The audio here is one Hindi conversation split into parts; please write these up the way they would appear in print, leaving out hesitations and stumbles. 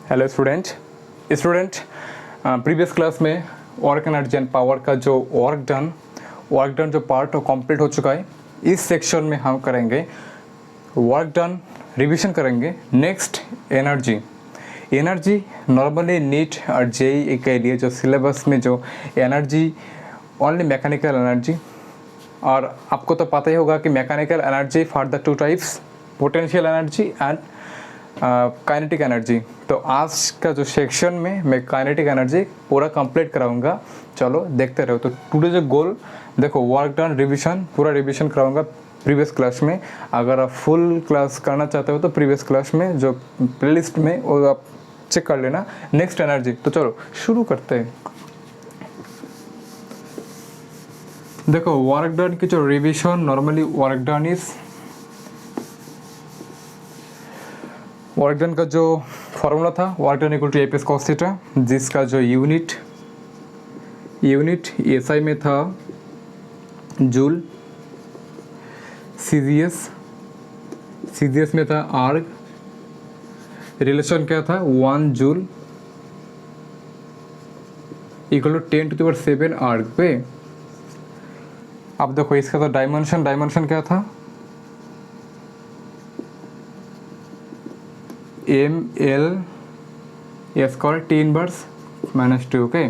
हेलो स्टूडेंट प्रीवियस क्लास में वर्क एनर्जी एंड पावर का जो वर्क डन जो पार्ट कंप्लीट हो चुका है। इस सेक्शन में हम करेंगे वर्क डन रिवीजन करेंगे। नेक्स्ट एनर्जी नॉर्मली नीट और जेईई के लिए जो सिलेबस में जो एनर्जी ओनली मैकेनिकल एनर्जी, और आपको तो पता ही होगा कि mechanical energy for the two types, potential energy and kinetic energy. तो आज का जो सेक्शन में मैं काइनेटिक एनर्जी पूरा कंप्लीट कराऊंगा। चलो देखते रहो। तो टुडे जो गोल देखो, वर्क डन रिवीजन पूरा रिवीजन कराऊंगा प्रीवियस क्लास में। अगर आप फुल क्लास करना चाहते हो तो प्रीवियस क्लास में जो प्लेलिस्ट में वो आप चेक कर लेना। नेक्स्ट एनर्जी, तो चलो शुरू करते हैं। देखो वर्क डन की जो रिवीजन, नॉर्मली वर्क डन का जो फॉर्मूला था, work done equal to F S cos theta, जिसका जो यूनिट एसआई में था जूल, सीजीएस में था आर्ग, रिलेशन क्या था 1 जूल इक्वल टू 10⁷ आर्ग पे। अब देखो इसका तो डायमेंशन क्या था, ml square T inverse -2। Okay,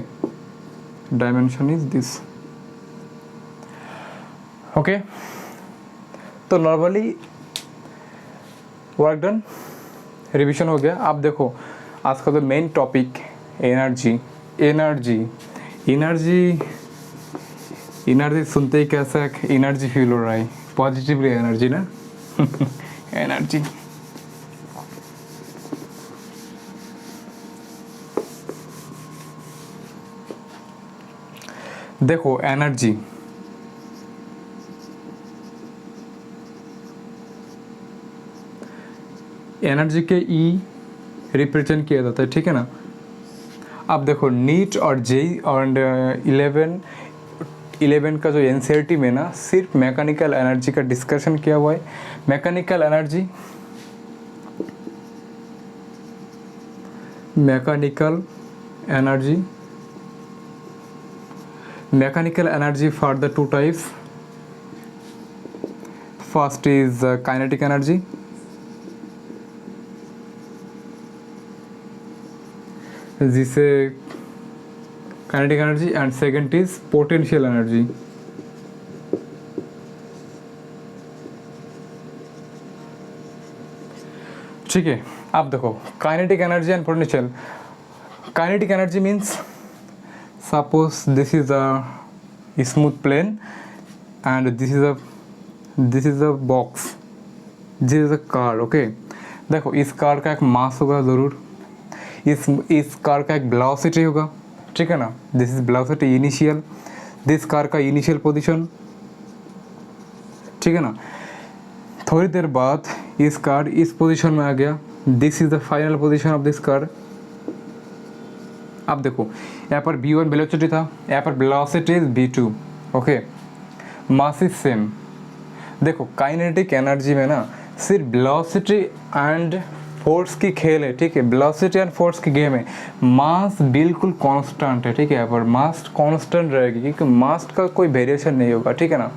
dimension is this. Okay, तो नॉर्मली वर्क डन रिवीजन हो गया। अब देखो आज का जो मेन टॉपिक एनर्जी सुनते ही कैसा एनर्जी फील हो रहा है, पॉजिटिवली एनर्जी ना एनर्जी। देखो एनर्जी के ई रिप्रेजेंट किया जाता है, ठीक है ना। अब देखो नीट और जेई और 11 का जो एनसीईआरटी में ना सिर्फ मैकेनिकल एनर्जी का डिस्कशन किया हुआ है। Mechanical energy for the two types. First is kinetic energy, जिसे kinetic energy, and second is potential energy. ठीक है, अब देखो kinetic energy and potential. Kinetic energy means suppose this is a smooth plane and this is a box, this is a car. Okay, देखो इस कार का एक मास होगा ज़रूर, इस कार का एक वेलोसिटी होगा, ठीक है ना। This is velocity initial, this car का इनिशियल पोजीशन, ठीक है ना। थोड़ी देर बाद इस कार इस पोजीशन में आ गया, this is the final position of this car. अब देखो यहाँ पर v1 वेलोसिटी था, यहाँ पर velocity is v2। Okay, mass is same. देखो काइनेटिक एनर्जी में ना सिर्फ वेलोसिटी एंड फोर्स की खेल है, ठीक है। वेलोसिटी एंड फोर्स की गेम है। मास बिल्कुल कांस्टेंट है, ठीक है। यहाँ पर मास कांस्टेंट रहेगी क्योंकि मास का कोई वेरिएशन नहीं होगा, ठीक है ना।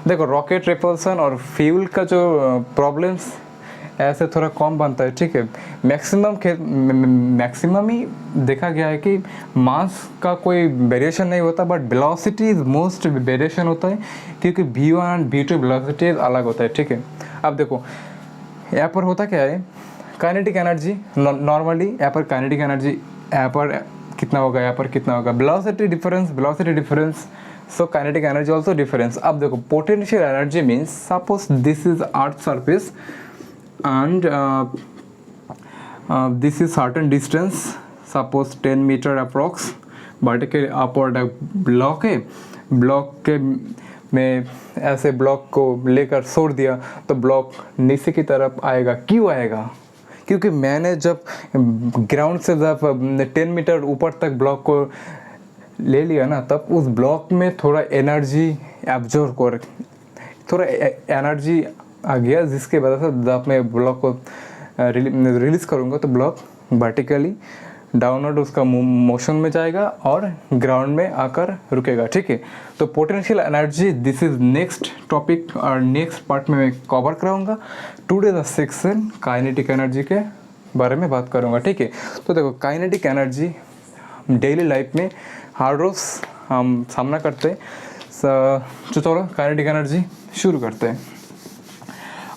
देखो रॉकेट रिपल्सन और फ्यूल का जो प्रॉब्लम्स ऐसे थोड़ा कम बनता है, ठीक है। मैक्सिमम ही देखा गया है कि मास का कोई वेरिएशन नहीं होता, but velocity is most variation होता है क्योंकि v1 एंड v2 वेलोसिटी अलग होता है, ठीक है। अब देखो यहाँ पर होता क्या है, काइनेटिक एनर्जी नॉर्मली यहाँ पर काइनेटिक एनर्जी यहाँ पर कितना होगा, यहाँ पर कितना होगा, velocity difference, so kinetic energy also difference. अब देखो potential energy means suppose this is earth surface and this is certain distance, suppose 10 metre approx, vertical upward block है, ब्लॉक के में ऐसे ब्लॉक को लेकर छोड़ दिया तो ब्लॉक नीचे की तरफ आएगा। क्यों आएगा? क्योंकि मैंने जब ग्राउंड से जब 10 मीटर ऊपर तक ब्लॉक को ले लिया ना, तब उस ब्लॉक में थोड़ा एनर्जी एब्जॉर्ब कर, थोड़ा एनर्जी आ गया, जिसके वजह से जब मैं ब्लॉक को रिलीज़ करूँगा तो ब्लॉक वर्टिकली डाउनवर्ड उसका मोशन में जाएगा और ग्राउंड में आकर रुकेगा, ठीक है। तो potential energy, this is next topic और नेक्स्ट पार्ट में मैं कवर कराऊंगा। Today the section kinetic energy के बारे में बात करूंगा, ठीक है। तो देखो काइनेटिक एनर्जी डेली लाइफ में हर रोज़ हम सामना करते हैं। तो चलो काइनेटिक एनर्जी शुरू करते हैं।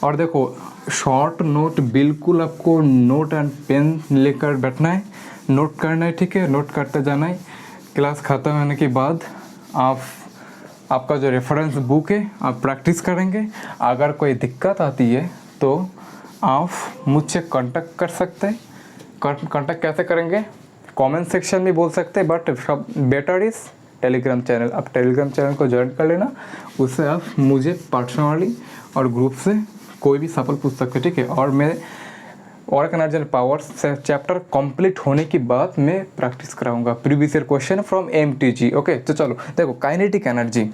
और देखो शॉर्ट नोट, बिल्कुल आपको नोट एंड पेन लेकर बैठना है, नोट करना है, ठीक है। नोट करते जाना है। क्लास ख़त्म होने के बाद आपका जो रेफरेंस बुक है आप प्रैक्टिस करेंगे। अगर कोई दिक्कत आती है तो आप मुझसे कांटेक्ट कर सकते हैं। कांटेक्ट कैसे करेंगे? कमेंट सेक्शन में बोल सकते हैं, बट सब बेटर इज़ टेलीग्राम चैनल। आप टेलीग्राम चैनल को ज्वाइन कर लेना, उससे आप मुझे पर्सनली और ग्रुप से कोई भी सवाल पूछ सकते हैं, ठीक है। और मैं ऑरिक energy and power chapter complete होने के बाद मैं प्रैक्टिस कराऊंगा previous year question from MTG, okay. तो चलो देखो kinetic energy.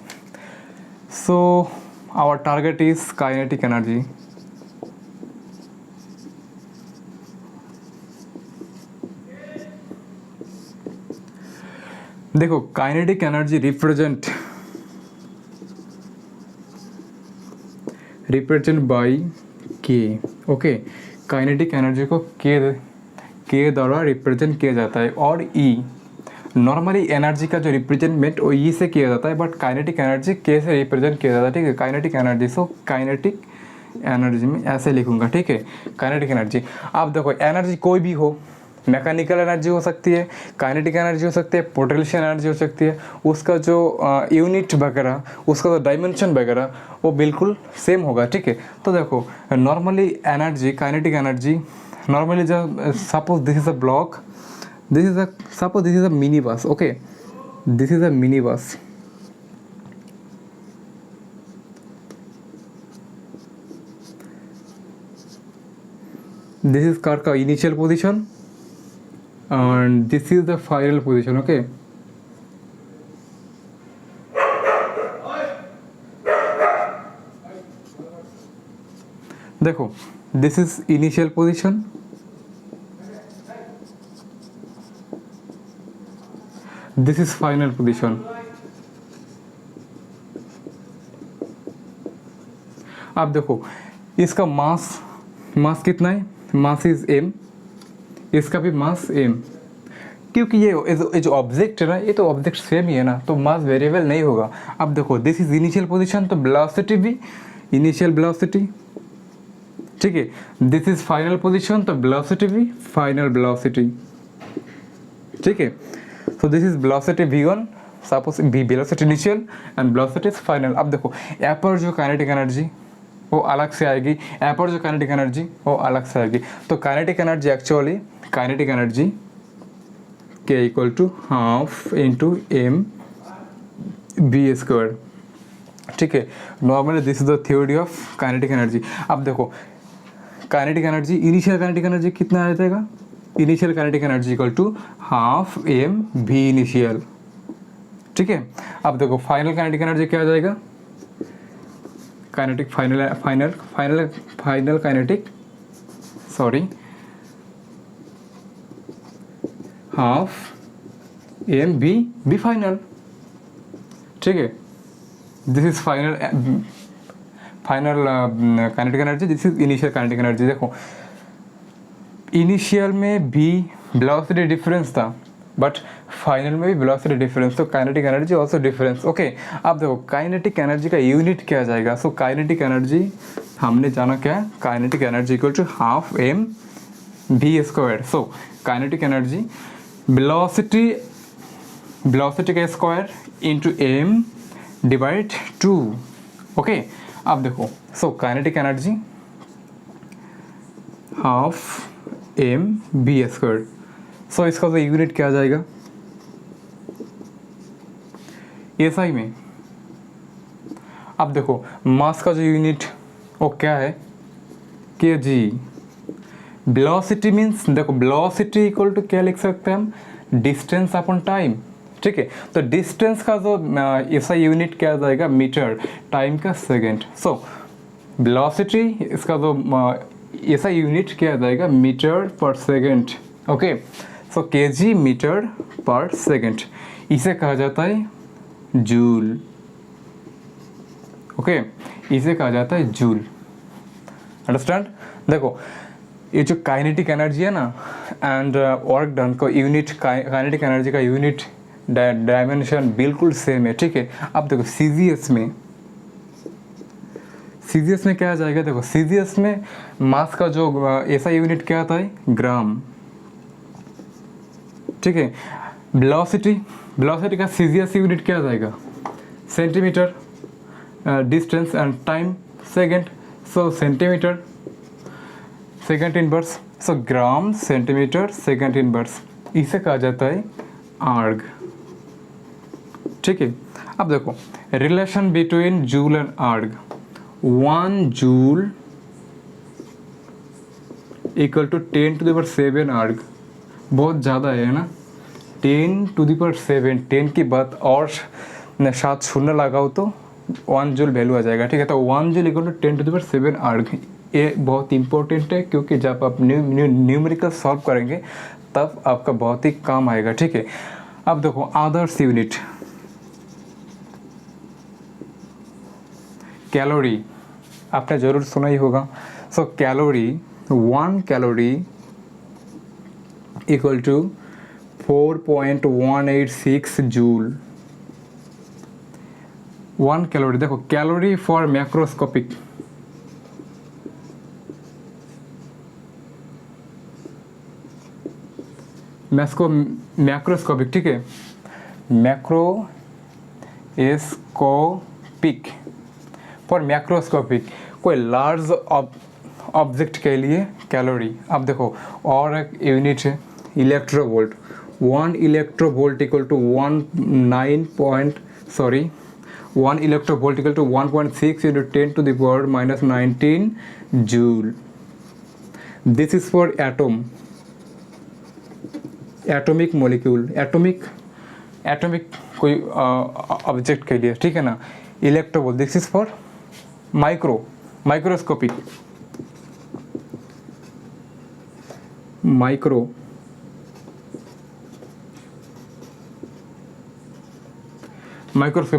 So our target is kinetic energy. देखो kinetic energy represent by K, okay. Kinetic energy को के द्वारा रिप्रेजेंट किया जाता है। और ई नॉर्मली एनर्जी का जो रिप्रेजेंटमेंट वो ई से किया जाता है, बट काइनेटिक एनर्जी के से रिप्रेजेंट किया जाता है, ठीक है। Kinetic energy, so kinetic energy में ऐसे लिखूंगा, ठीक है। काइनेटिक एनर्जी, आप देखो एनर्जी कोई भी हो, मैकेनिकल एनर्जी हो सकती है, काइनेटिक एनर्जी हो सकती है, पोटेंशियल एनर्जी हो सकती है। उसका जो यूनिट वगैरह, उसका जो डायमेंशन वगैरह वो बिल्कुल सेम होगा, ठीक है। तो देखो normally energy, kinetic energy normally जब suppose this is a block, suppose this is a mini bus, okay. This is a mini bus, this is car का initial position and this is the final position, okay। देखो this is initial position, this is final position। अब देखो इसका मास कितना है? मास इज m, इसका भी मास m। क्योंकि ये जो ऑब्जेक्ट है ना, ये तो ऑब्जेक्ट सेम ही है ना, तो मास वेरिएबल नहीं होगा। अब देखो दिस इज इनिशियल पोजीशन, तो वेलोसिटी भी इनिशियल वेलोसिटी, ठीक है। दिस इज फाइनल पोजीशन, तो वेलोसिटी भी फाइनल वेलोसिटी, ठीक है। सो this is velocity v1, suppose velocity initial and velocity is final. अब देखो यहाँ पर जो काइनेटिक एनर्जी वो अलग से आएगी, यहाँ पर जो काइनेटिक एनर्जी वो अलग से आएगी। तो kinetic energy actually kinetic energy के equal to half into m v square, ठीक है। Normally this is the theory of kinetic energy. अब देखो kinetic energy, initial kinetic energy कितना आ जाएगा? Initial kinetic energy equal to half m v initial, ठीक है। अब देखो फाइनल काइनेटिक एनर्जी क्या आ जाएगा? Kinetic final kinetic, sorry, half m v final, ठीक है। This is final kinetic energy, this is initial kinetic energy. देखो इनिशियल में भी वेलोसिटी डिफरेंस था, बट फाइनल में भी वेलोसिटी डिफरेंस, तो kinetic energy also difference, okay. अब देखो काइनेटिक एनर्जी का यूनिट क्या जाएगा? सो काइनेटिक एनर्जी हमने जाना क्या है? Kinetic energy equal to half m v square. So kinetic energy velocity का square into m divide 2, okay. अब देखो so kinetic energy half m v square. So इसका तो यूनिट क्या आ जाएगा? SI में। अब देखो मास का जो यूनिट वो क्या है? kg। वेलोसिटी मीन्स, देखो वेलोसिटी इक्वल टू क्या लिख सकते हैं हम? डिस्टेंस अपॉन टाइम, ठीक है। तो डिस्टेंस का जो SI यूनिट क्या आ जाएगा? मीटर, टाइम का सेकेंड। सो वेलोसिटी, इसका जो ऐसा यूनिट क्या आ जाएगा, मीटर पर सेकेंड। ओके, सो केजी मीटर पर सेकेंड, इसे कहा जाता है जूल। ओके, इसे कहा जाता है जूल। अंडरस्टैंड। देखो ये जो काइनेटिक एनर्जी है ना एंड वर्क डन का यूनिट, काइनेटिक एनर्जी का यूनिट डायमेंशन बिल्कुल सेम है, ठीक है। अब देखो सीजीएस में क्या आ जाएगा, देखो सीजीएस में मास का जो ऐसा यूनिट क्या आता है, ग्राम, ठीक है। वेलोसिटी का सीजीएस यूनिट क्या आ जाएगा, centimetre, distance and time second, so centimetre second inverse, so gram centimetre second inverse, इसे कहा जाता है आर्ग, ठीक है। अब देखो relation between joule and erg, 1 joule equal to 10⁷ erg, बहुत ज़्यादा है ना, 10⁷, 10 की बात और 7 शून्य लगाओ तो 1 जूल वैल्यू आ जाएगा, ठीक है। तो 1 जूल इक्वल टू 10⁷ आर्ग, ये बहुत इंपॉर्टेंट है क्योंकि जब आप न्यूमेरिकल सॉल्व करेंगे तब आपका बहुत ही काम आएगा, ठीक है। अब देखो अदर्स यूनिट, कैलोरी, आपने ज़रूर सुना ही होगा। So calorie, 1 calorie equal to 4.186 joule. 1 calorie, देखो कैलोरी फॉर मैक्रोस्कोपिक, मैक्रोस्कोपिक, ठीक है, मैक्रोस्कोपिक फॉर मैक्रोस्कोपिक, कोई लार्ज ऑब्जेक्ट के लिए कैलोरी। अब देखो और एक यूनिट है electrovolt, 1 electrovolt equal to 1 electrovolt equal to 1.6 into 10⁻⁻19 joule. This is for atom, atomic molecule, atomic कोई ऑब्जेक्ट के लिए, ठीक है ना। Electrovolt, this is for microscopic,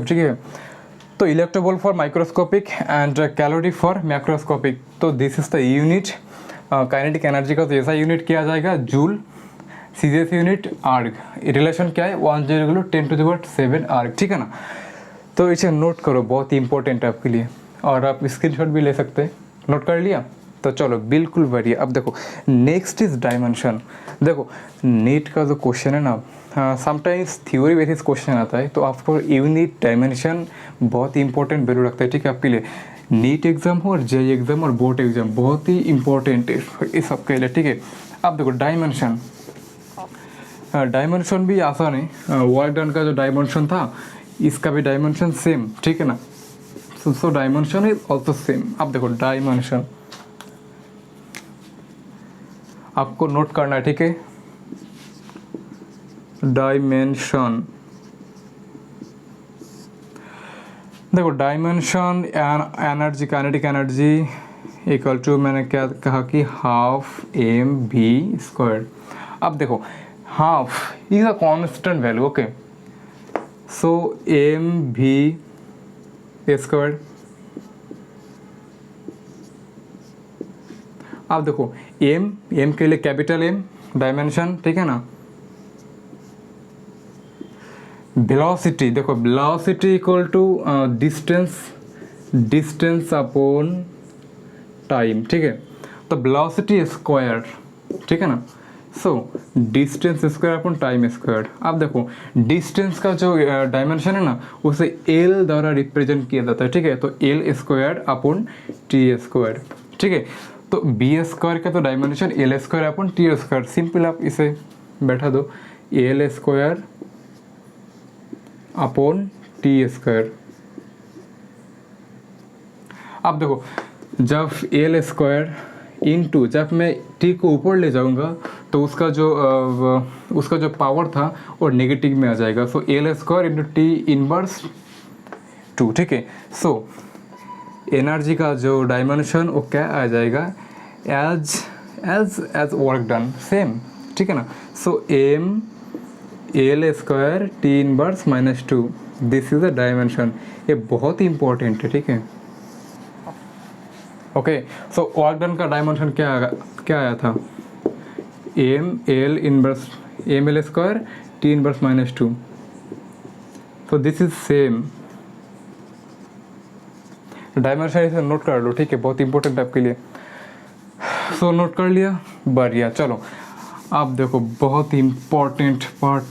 ठीक है। तो electrovolt for microscopic and calorie for macroscopic, तो this is the unit kinetic energy का। तो ऐसा यूनिट किया जाएगा joule, CGS unit erg, relation क्या है 1 जूल 10⁷ आर्ग, ठीक है ना। तो इसे नोट करो, बहुत ही इंपॉर्टेंट है आपके लिए, और आप स्क्रीनशॉट भी ले सकते हैं। नोट कर लिया, तो चलो बिल्कुल बढ़िया। अब देखो नेक्स्ट इज डायमेंशन। देखो नीट का जो क्वेश्चन है ना, समटाइम्स थ्योरी बेसिस क्वेश्चन आता है, तो आपको यूनिट डायमेंशन बहुत ही इंपॉर्टेंट वैल्यू रखता है, ठीक है, आपके लिए। नीट एग्जाम हो और जेईई एग्जाम और बोर्ड एग्जाम बहुत ही इंपॉर्टेंट है इस सबके लिए, ठीक है। अब देखो डायमेंशन भी आसान है, वर्क डन का जो डायमेंशन था इसका भी डायमेंशन सेम, ठीक है ना। So dimension is also same. अब देखो डायमेंशन आपको नोट करना है, ठीक है। डायमेंशन, देखो dimension energy, kinetic energy equal to, मैंने क्या कहा कि हाफ mv²। अब देखो half is a constant value, okay, so mv²। अब देखो m के लिए कैपिटल M डायमेंशन, ठीक है ना। वेलोसिटी, देखो velocity equal to distance upon time, ठीक है। तो वेलोसिटी स्क्वायर, ठीक है ना। So distance square upon time square. अब देखो डिस्टेंस का जो डायमेंशन है ना उसे L द्वारा रिप्रेजेंट किया जाता है, ठीक है। तो L² अपॉन T², ठीक है। तो b² का तो dimension L² upon T², simple आप इसे बैठा दो, L² अपॉन T²। अब देखो जब L² इंटू, जब मैं T को ऊपर ले जाऊंगा तो उसका जो पावर था वो नेगेटिव में आ जाएगा। सो L² इंटू T⁻², ठीक है। सो एनर्जी का जो डायमेंशन वो क्या आ जाएगा, एज वर्क डन सेम, ठीक है ना। So M L square T inverse minus two, this is the dimension. ये बहुत ही इंपॉर्टेंट है, ठीक है। ओके, सो वर्क डन का डायमेंशन क्या आया था, M L square T inverse minus two. So this is same dimension, इसे नोट कर लो, ठीक है, बहुत इंपॉर्टेंट है आपके लिए। सो नोट कर लिया, बढ़िया। चलो आप देखो बहुत ही इंपॉर्टेंट पार्ट,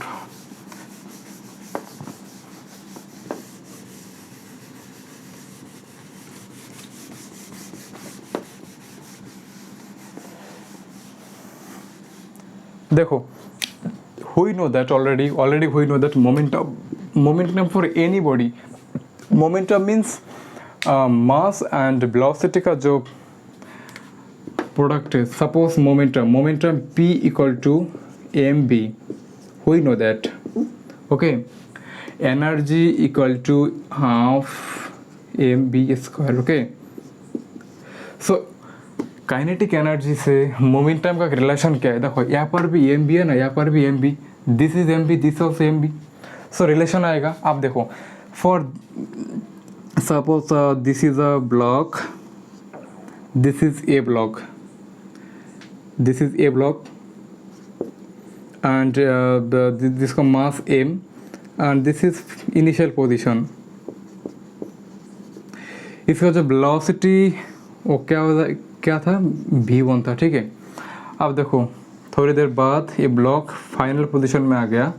देखो we know that already we know that momentum for anybody, momentum means mass and velocity का जो प्रोडक्ट है। Suppose momentum p equal to M B, we know that, okay। Energy equal to half M B square, okay. So kinetic energy से मोमेंटम का रिलेशन क्या है, देखो यहाँ पर भी एम बी है ना, यहाँ पर भी M V, this is M V, this also M V. So relation आएगा, आप देखो for suppose this is a block, this is a block, this is a block and this का mass M and this is initial position. इसका जो वेलोसिटी वो क्या था v1 था, ठीक है। अब देखो थोड़ी देर बाद ये ब्लॉक फाइनल पोजीशन में आ गया,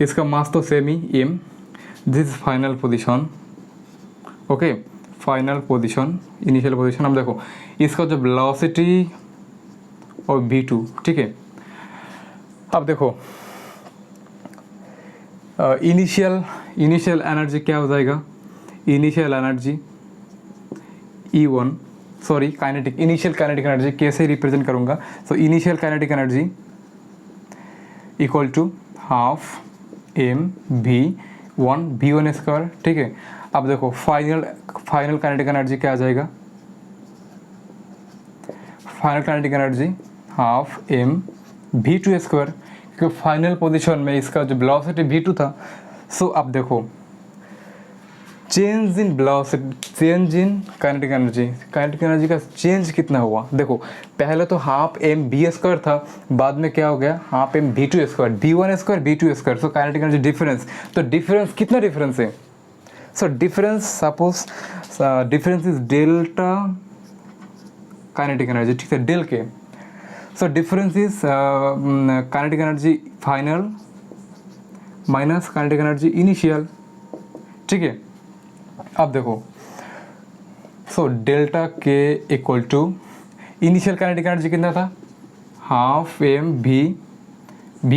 इसका मास तो same he m, this is final position, okay, final position, initial position. अब देखो इसका जो वेलोसिटी और v2, ठीक है। अब देखो इनिशियल एनर्जी क्या हो जाएगा, initial energy E1, sorry kinetic, initial kinetic energy कैसे रिप्रेजेंट करूँगा, so initial kinetic energy equal to half M V one square, ठीक है। अब देखो फाइनल काइनेटिक एनर्जी क्या आ जाएगा, final kinetic energy half M v2 square, क्योंकि फाइनल पोजीशन में इसका जो वेलोसिटी v2 था। सो अब देखो change in velocity, change in kinetic energy का चेंज कितना हुआ, देखो पहले तो हाफ एम बी स्क्वायर था, बाद में क्या हो गया half M B two square, B one square B two square. So kinetic energy difference, तो डिफरेंस कितना डिफरेंस है, so difference suppose difference is delta kinetic energy, ठीक है, del K. So difference is kinetic energy final minus kinetic energy initial, ठीक है। अब देखो so delta K equal to initial kinetic energy कितना था, हाफ एम भी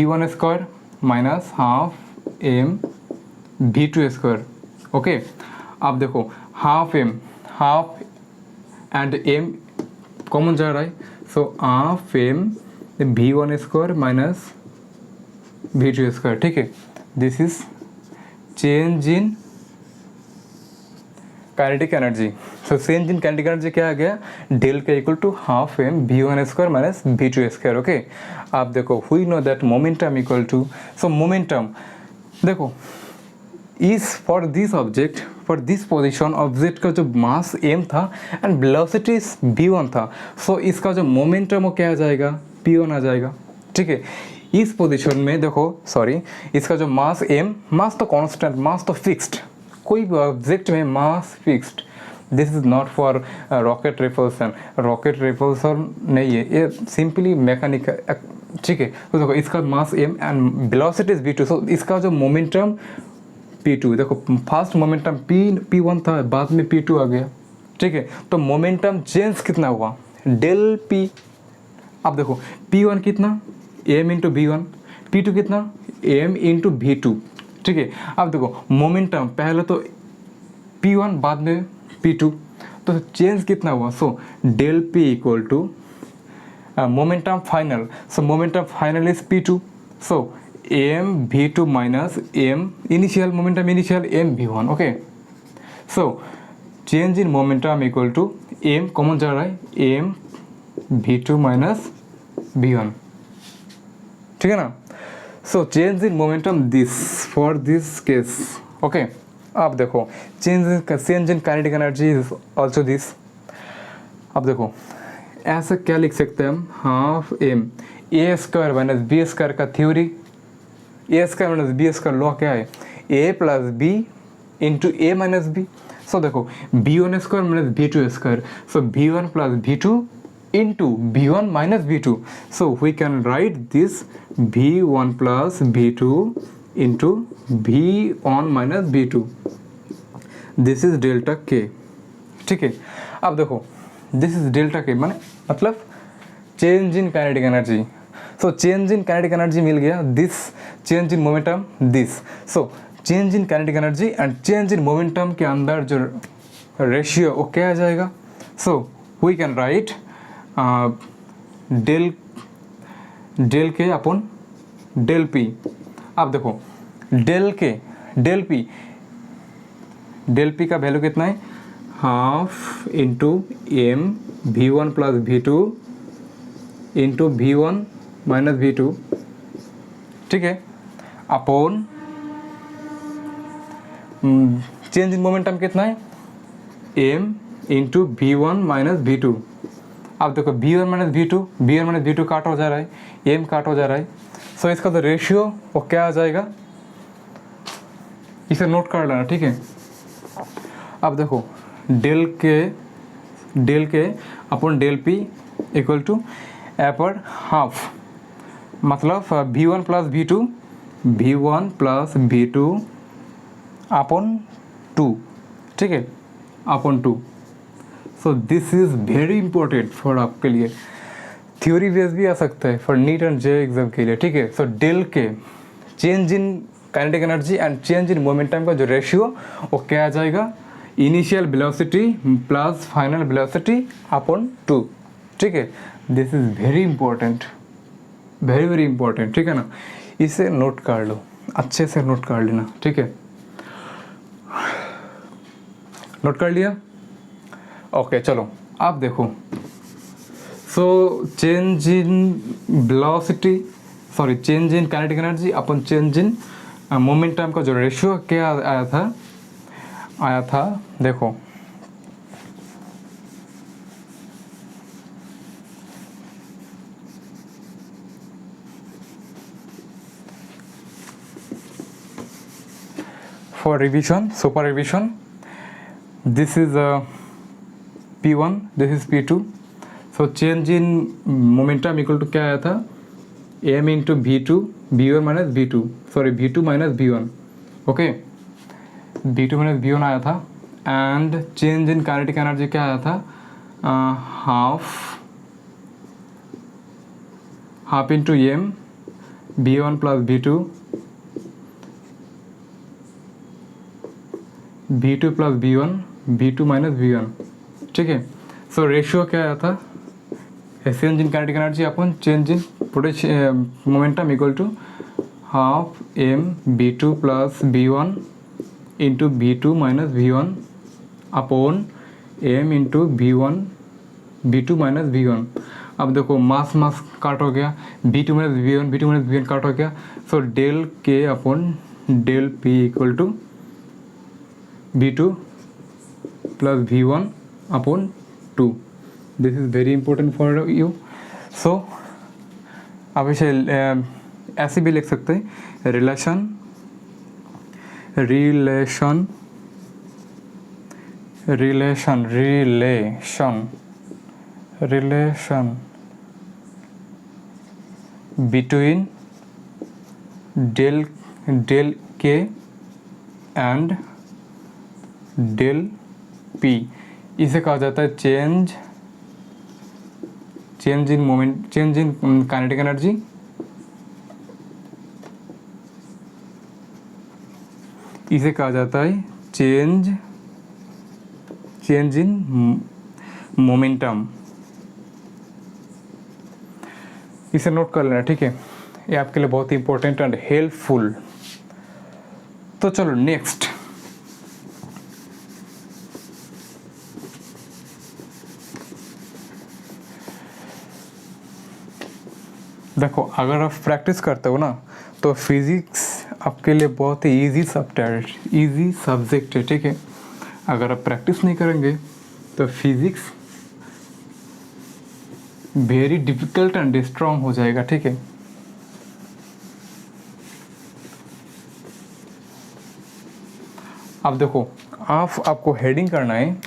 one square minus half M B two square, okay. अब देखो हाफ एंड एम कॉमन जा रहा है, सो हाफ एम भी one square minus V two square, ठीक है। This is change in kinetic energy. So change in kinetic energy क्या आ गया, del K equal to half M भी one square minus V two square, okay. आप देखो we know that momentum equal to, so momentum देखो is for this object, for this position object का जो मास m था एंड वेलोसिटी v1 था, सो इसका जो मोमेंटम वो क्या आ जाएगा, p1 आ जाएगा, ठीक है। इस पोजीशन में देखो सॉरी इसका जो मास m, मास तो कांस्टेंट, मास तो फिक्स्ड, कोई भी ऑब्जेक्ट में mass fixed, this is not for rocket repulsion नहीं है, ये सिंपली मैकेनिकल, ठीक है। तो देखो इसका मास m and velocity is v2, सो इसका जो मोमेंटम p2, देखो फर्स्ट मोमेंटम p1 था, बाद में p2 आ गया, ठीक है। तो मोमेंटम चेंज कितना हुआ, डेल p। अब देखो p1 कितना m इंटू v1, p2 कितना m इंटू v2, ठीक है। अब देखो मोमेंटम पहले तो p1 बाद में p2, तो चेंज कितना हुआ, so del p equal to momentum final, so momentum final is p2, so m v2 minus m initial, momentum initial m v1, okay. So change in momentum equal to m common जा रहा है, m V2 माइनस V1, ठीक है ना। So change in momentum this for this case, okay. अब देखो change in kinetic energy is also this. अब देखो ऐसा क्या लिख सकते हैं हम, half M A square minus B square का theory, A square minus B square law क्या है, A plus B into A minus B. So देखो B one square minus B two square, so V one plus V two into v1 minus v2, so we can write this v1 plus v2 into v1 minus v2, this is delta k, ठीक है। अब देखो this is delta k माने मतलब change in kinetic energy. So change in kinetic energy मिल गया, this change in momentum this. So change in kinetic energy and change in momentum के अंदर जो रेशियो वो क्या आ जाएगा, so we can write del K upon del P. अब देखो डेल पी का वैल्यू कितना है, half into M V one plus V two into V one minus V two, ठीक है, अपॉन चेंज इन मोमेंटम कितना है, M into V one minus V two. अब देखो B one minus B two काट हो जा रहा है, एम काट हो जा रहा है। सो इसका तो रेशियो वो क्या आ जाएगा, इसे नोट कर लेना, ठीक है। अब देखो del K upon del P equal to A पर हाफ, मतलब V one plus V two upon two, ठीक है, upon two. So this is very important for आपके लिए, थ्योरी बेस भी आ सकता है for NEET and JEE exam के लिए, ठीक है। So del K change in kinetic energy and change in momentum का जो रेशियो वो क्या आ जाएगा, initial velocity plus final velocity upon two, ठीक है। This is very important, very important, ठीक है ना। इसे नोट कर लो, अच्छे से नोट कर लेना, ठीक है। नोट कर लिया, ओके चलो आप देखो। सो change in velocity, sorry change in kinetic energy upon change in momentum का जो रेशियो क्या आया था देखो, for revision, super revision, this is P1, this is P2. So change in momentum equal to क्या आया था, m into V2 V1 minus V2, sorry V2 minus V1, okay, V2 minus V1 आया था। and change in kinetic energy क्या आया था, half into m V1 plus V2 V2 plus V1 V2 minus V1, ठीक है। सो रेशियो क्या आया था, change in kinetic energy upon change in momentum equal to half M V2 plus V1 into V2 minus V1 upon M into V2 minus V1। अब देखो मास काट हो गया, V2 माइनस V1 काट हो गया। So del K upon del P equal to V2 plus V1 upon 2. This is very important for you. So अब इसे ऐसे भी लिख सकते हैं, relation between del K and del P. इसे कहा जाता है चेंज इन काइनेटिक एनर्जी, इसे कहा जाता है चेंज इन मोमेंटम। इसे नोट कर लेना, ठीक है, ये आपके लिए बहुत ही इंपॉर्टेंट एंड हेल्पफुल। तो चलो नेक्स्ट, देखो अगर आप प्रैक्टिस करते हो ना तो फिज़िक्स आपके लिए बहुत ही इजी सब्जेक्ट है, ठीक है। अगर आप प्रैक्टिस नहीं करेंगे तो physics very difficult and strong हो जाएगा, ठीक है। अब देखो आपको हेडिंग करना है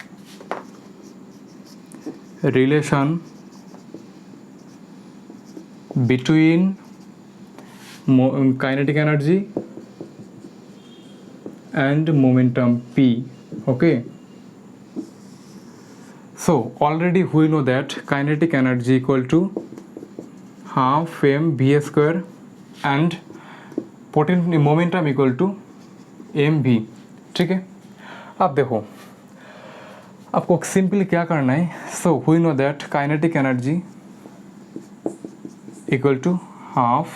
relation between kinetic energy and momentum P, okay. So already we know that kinetic energy equal to half mv square and potential momentum equal to mv, ठीक है। अब देखो आपको सिंपली क्या करना है, so we know that kinetic energy equal to half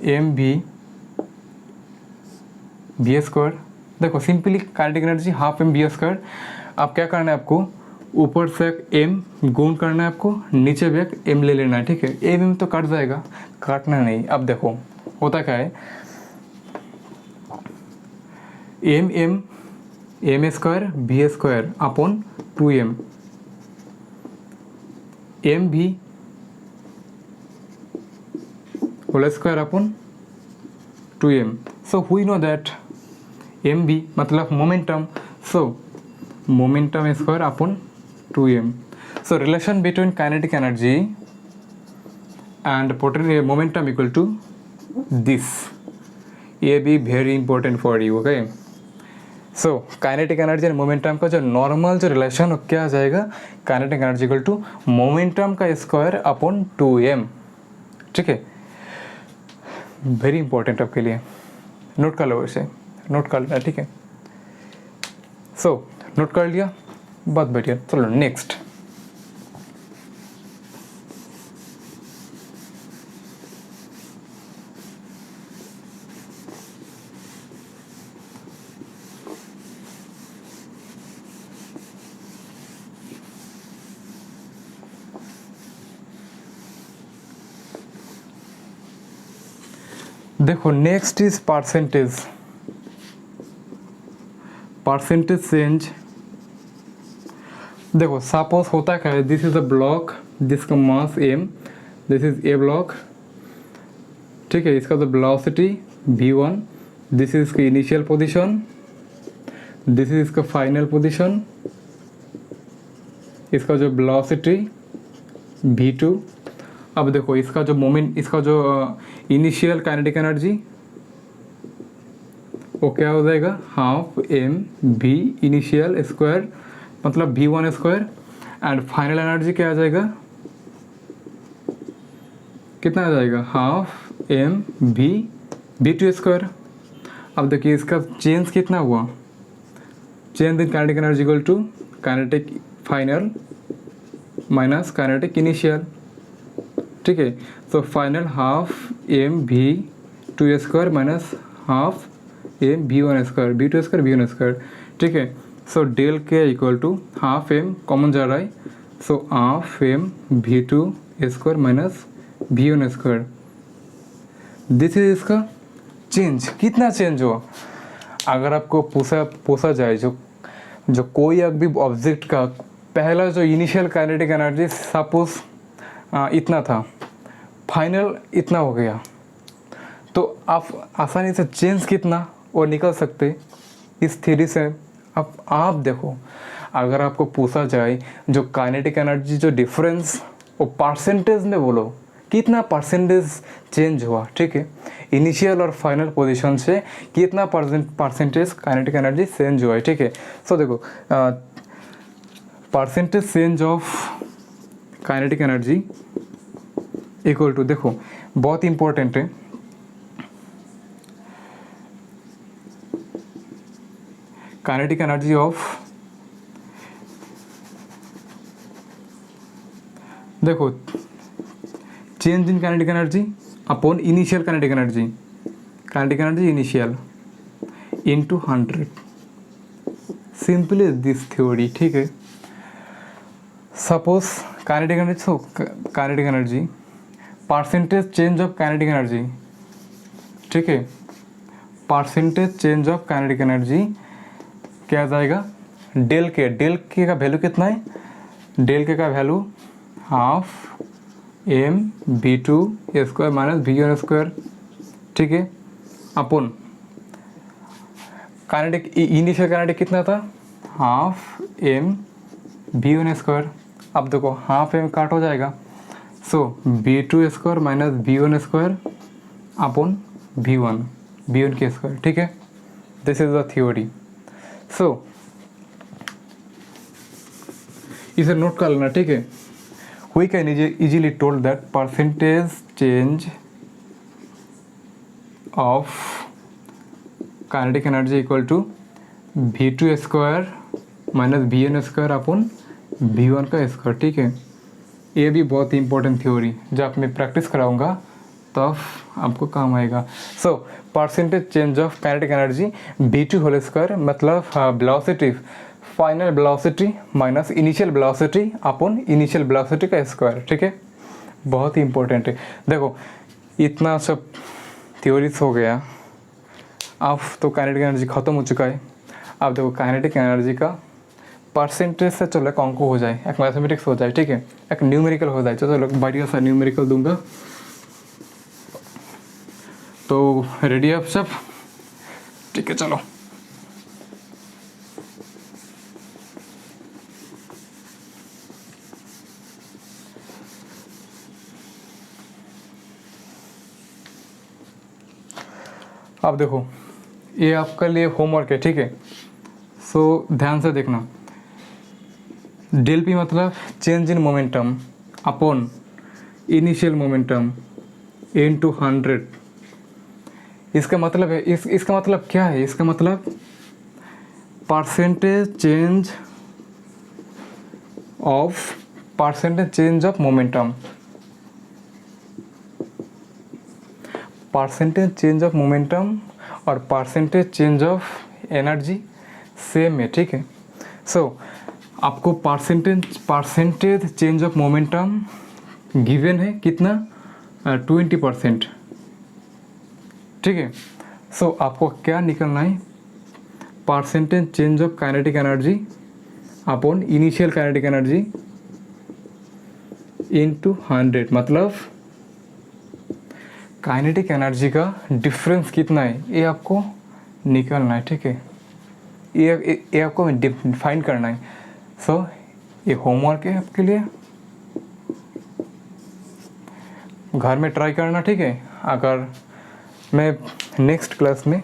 M V square. देखो simply kinetic energy half M V square. अब क्या करना है आपको, ऊपर से एक एम गुण करना है आपको, नीचे भी एक एम ले लेना है, ठीक है। एम तो कट जाएगा, काटना नहीं। अब देखो होता क्या है, M square V square upon 2m, M V whole square upon 2m। So we know that M V मतलब momentum, so momentum square upon 2m। So relation between kinetic energy and potential momentum equal to this. ये भी very important for you, okay. So kinetic energy and momentum का जो नॉर्मल जो रिलेशन क्या आ जाएगा, kinetic energy equal to momentum का स्क्वायर अपॉन 2m, ठीक है। वेरी इंपॉर्टेंट आपके लिए, नोट कर लो, इसे नोट कर लेना, ठीक है। सो नोट कर लिया, बहुत बढ़िया। चलो नेक्स्ट, देखो नेक्स्ट इज परसेंटेज चेंज। देखो सपोज होता क्या है, दिस इज अ ब्लॉक जिसका मास m, this is a block, ठीक है। इसका जो वेलोसिटी v1, दिस इज इसका इनिशियल पोजीशन, दिस इज इसका फाइनल पोजीशन, इसका जो वेलोसिटी v2। अब देखो इसका जो मोमेंट, इसका जो इनिशियल काइनेटिक एनर्जी वो क्या हो जाएगा, half M V initial square मतलब v1 square, and final energy क्या आ जाएगा, कितना आ जाएगा, half M V two square. अब देखिए इसका चेंज कितना हुआ, change in kinetic energy equal to kinetic final minus kinetic initial, ठीक है। तो final half M V two square minus half M V one square, V two square V one square, ठीक है। So del K equal to half M common जा रहा है, so half M V two square minus V one square. This is इसका चेंज, कितना चेंज हुआ। अगर आपको पूछा जाए जो कोई अभी ऑब्जेक्ट का पहला जो इनिशियल काइनेटिक एनर्जी सपोज इतना था, फाइनल इतना हो गया, तो आप आसानी से चेंज कितना और निकल सकते इस थ्योरी से। अब आप देखो अगर आपको पूछा जाए जो काइनेटिक एनर्जी जो डिफरेंस वो परसेंटेज में बोलो कितना परसेंटेज चेंज हुआ, ठीक है। इनिशियल और फाइनल पोजीशन से कितना परसेंटेज काइनेटिक एनर्जी चेंज हुआ है, ठीक है। सो देखो percentage change of kinetic energy equal to, देखो बहुत इंपॉर्टेंट है, काइनेटिक एनर्जी ऑफ, देखो change in kinetic energy upon initial kinetic energy initial into 100, simply this theory, ठीक है। Suppose kinetic energy, so kinetic energy, percentage change of kinetic energy, ठीक है, percentage change of kinetic energy क्या आ जाएगा, डेल के का वैल्यू कितना है, डेल के का value half M B two square minus V one square, ठीक है, अपन काइनेटिक इनिशियल काइनेटिक कितना था, half M V one square. अब देखो हाफ एम काट हो जाएगा, so V two square minus V one square upon V one के स्क्वायर, ठीक है। This is the theory. So इसे नोट कर लेना, ठीक है। We can easily told that percentage change of kinetic energy equal to V two square minus V N square upon V one का स्क्वायर, ठीक है। ये भी बहुत ही इंपॉर्टेंट थ्योरी, जब मैं प्रैक्टिस कराऊंगा तब आपको काम आएगा। So percentage change of kinetic energy V two whole square मतलब velocity, final velocity minus initial velocity upon initial velocity का स्क्वायर, ठीक है। बहुत ही इंपॉर्टेंट है। देखो इतना सब थ्योरीज हो गया, अब तो काइनेटिक एनर्जी ख़त्म हो चुका है। अब देखो काइनेटिक एनर्जी का परसेंटेज से चलो एक अंक हो जाए, एक मैथमेटिक्स हो जाए, ठीक है, एक न्यूमेरिकल हो जाए। चलो बढ़िया सा न्यूमेरिकल दूंगा। तो रेडी आप सब, ठीक है, चलो। अब देखो ये आपके लिए होमवर्क है, ठीक है। सो ध्यान से देखना, डेल पी मतलब change in momentum upon initial momentum into 100। इसका मतलब है इसका मतलब क्या है, इसका मतलब percentage change of momentum, percentage change of momentum और percentage change of energy same है, ठीक है। सो आपको percentage change of momentum given है कितना, 20%, ठीक है। सो आपको क्या निकलना है, percentage change of kinetic energy upon initial kinetic energy into 100, मतलब काइनेटिक एनर्जी का डिफरेंस कितना है ये आपको निकालना है, ठीक है। ये आपको डिफाइन करना है। सो ये होमवर्क है आपके लिए, घर में ट्राई करना, ठीक है। अगर मैं नेक्स्ट क्लास में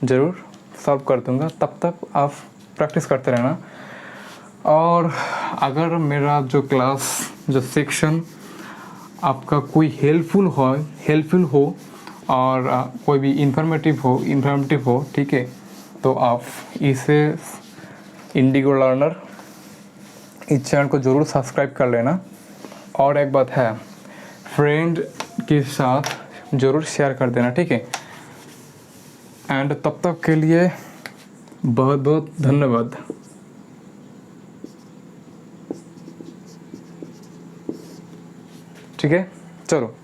ज़रूर सॉल्व कर दूंगा, तब तक आप प्रैक्टिस करते रहना। और अगर मेरा जो क्लास जो सेक्शन आपका कोई हेल्पफुल हो और कोई भी इन्फॉर्मेटिव हो, ठीक है, तो आप इसे इंडिगो लर्नर इस चैनल को ज़रूर सब्सक्राइब कर लेना। और एक बात है, फ्रेंड के साथ ज़रूर शेयर कर देना, ठीक है। एंड तब तक के लिए बहुत बहुत धन्यवाद। ठीक है, चलो।